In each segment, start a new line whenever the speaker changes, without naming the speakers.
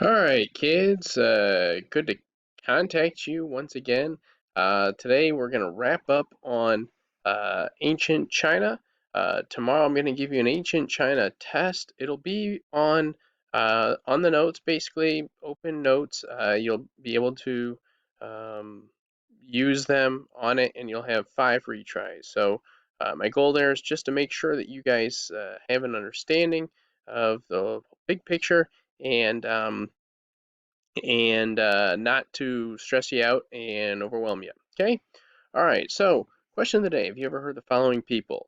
All right, kids, good to contact you once again. Today we're going to wrap up on ancient China. Tomorrow I'm going to give you an ancient China test. It'll be on the notes, basically open notes. You'll be able to um, use them on it, and you'll have 5 retries. So my goal there is just to make sure that you guys have an understanding of the big picture and not to stress you out and overwhelm you. Okay? All right. So, question of the day: have you ever heard the following people?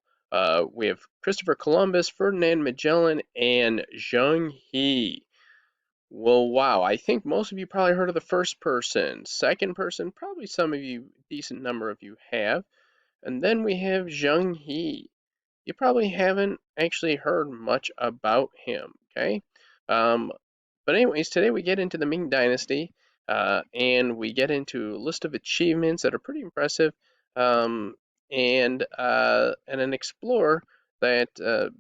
We have Christopher Columbus, Ferdinand Magellan, and Zheng He. Well, wow. I think most of you probably heard of the first person. Second person, probably some of you, decent number of you have. And then we have Zheng He. You probably haven't actually heard much about him. Okay? Um, but anyways, today we get into the Ming Dynasty, and we get into a list of achievements that are pretty impressive, um, and an explorer that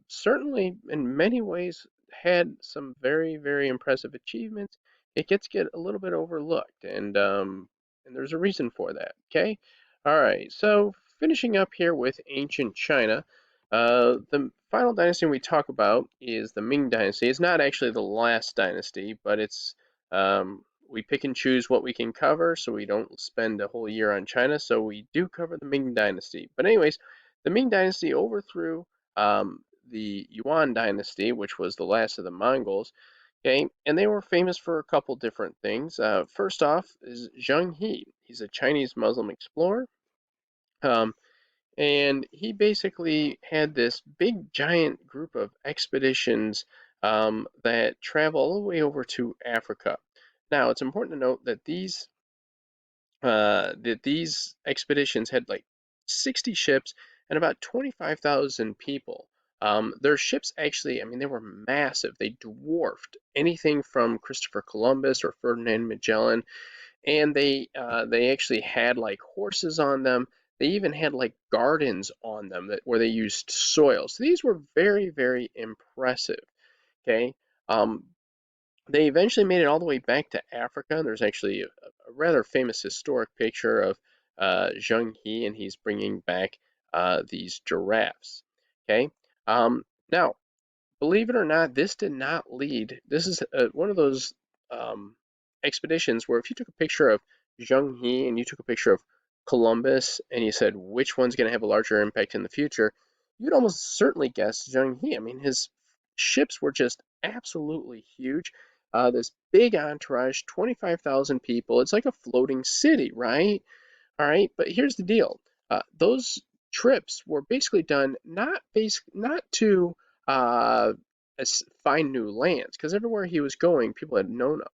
certainly, in many ways, had some very impressive achievements. It gets get a little bit overlooked, and there's a reason for that. Okay, all right. So finishing up here with ancient China. The final dynasty we talk about is the Ming Dynasty. It's not actually the last dynasty, but we pick and choose what we can cover, so we don't spend a whole year on China. So we do cover the Ming Dynasty. But anyways, the Ming Dynasty overthrew the Yuan Dynasty, which was the last of the Mongols. Okay, and they were famous for a couple different things. First off is Zheng He. He's a Chinese Muslim explorer. Um, and he basically had this big giant group of expeditions that travel all the way over to Africa. Now, it's important to note that these expeditions had like 60 ships and about 25,000 people. Their ships actually, I mean, they were massive. They dwarfed anything from Christopher Columbus or Ferdinand Magellan, and they actually had like horses on them. They even had like gardens on them where they used soil. So these were very impressive. Okay, um, they eventually made it all the way back to Africa. There's actually a rather famous historic picture of Zheng He, and he's bringing back these giraffes. Okay, now believe it or not, this did not lead. This is one of those um, expeditions where if you took a picture of Zheng He and you took a picture of Columbus and you said which one's going to have a larger impact in the future, you'd almost certainly guess Zheng He. I mean, his ships were just absolutely huge. This big entourage, 25,000 people. It's like a floating city, right? All right, but here's the deal. Those trips were basically done not to uh, find new lands, because everywhere he was going, people had known him.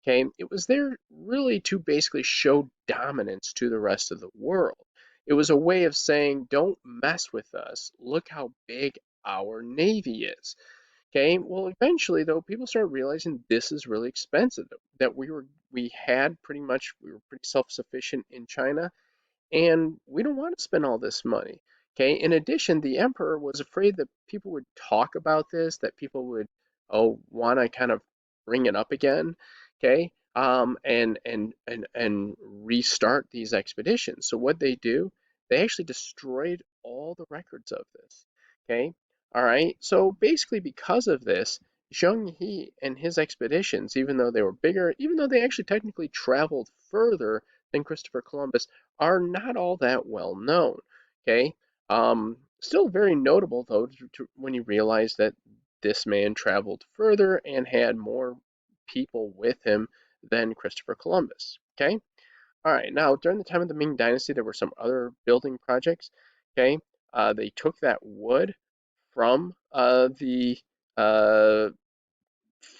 Okay, it was there really to basically show dominance to the rest of the world. It was a way of saying, "Don't mess with us. Look how big our navy is." Okay, well, eventually though, people started realizing this is really expensive. That we were pretty self-sufficient in China, and we don't want to spend all this money. Okay. In addition, the emperor was afraid that people would talk about this, that people would want to kind of bring it up again. Okay. And restart these expeditions. So what they do, they actually destroyed all the records of this. Okay. All right. So basically, because of this, Zheng He and his expeditions, even though they were bigger, even though they actually technically traveled further than Christopher Columbus, are not all that well known. Okay, still very notable though when you realize that this man traveled further and had more people with him than Christopher Columbus. Okay, all right. Now during the time of the Ming Dynasty, there were some other building projects. Okay, they took that wood from the uh,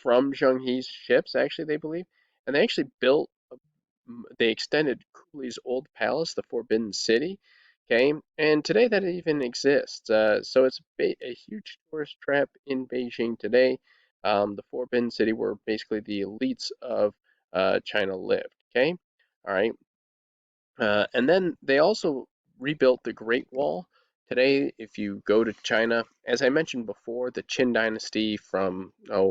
from Zheng He's ships, actually, they believe, and they actually they extended Kubli's old palace, the Forbidden City. Okay, and today that even exists. So it's a huge tourist trap in Beijing today. The Forbidden City, where basically the elites of China lived. Okay, all right. And then they also rebuilt the Great Wall. Today, if you go to China, as I mentioned before, the Qin Dynasty from, I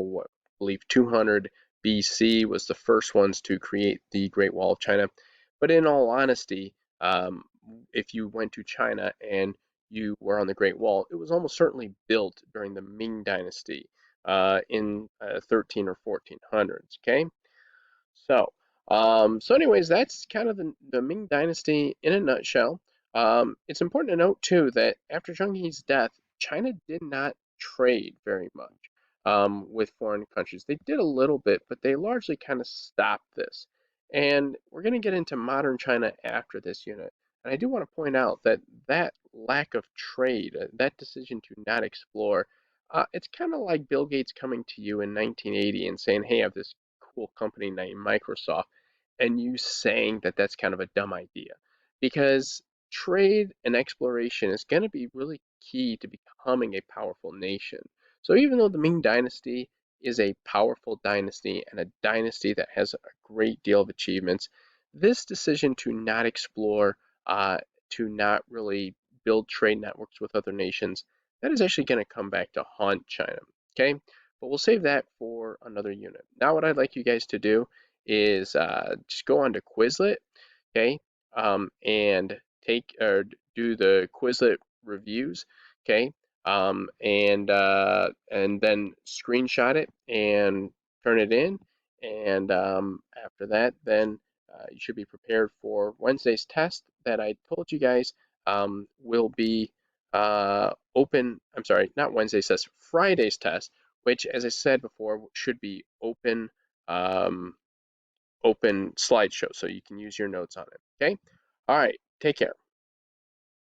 believe 200 BC was the first ones to create the Great Wall of China. But in all honesty, um, if you went to China and you were on the Great Wall, it was almost certainly built during the Ming Dynasty in 13 or 1400s. Okay, so anyways, that's kind of the Ming Dynasty in a nutshell. It's important to note too that after Zheng He's death, China did not trade very much with foreign countries. They did a little bit, but they largely kind of stopped this. And we're going to get into modern China after this unit. And I do want to point out that that lack of trade, that decision to not explore, it's kind of like Bill Gates coming to you in 1980 and saying, "Hey, I have this cool company named Microsoft," and you saying that that's kind of a dumb idea because trade and exploration is going to be really key to becoming a powerful nation. So even though the Ming Dynasty is a powerful dynasty and a dynasty that has a great deal of achievements, this decision to not explore, uh, to not really build trade networks with other nations, that is actually going to come back to haunt China. Okay, but we'll save that for another unit. Now, what I'd like you guys to do is just go on to Quizlet, okay, and take or do the Quizlet reviews, okay, and then screenshot it and turn it in, and after that, then you should be prepared for Wednesday's test that I told you guys will be open. I'm sorry, not Wednesday's test, Friday's test, which, as I said before, should be open. Um, Open slideshow so you can use your notes on it. Okay? All right. Take care.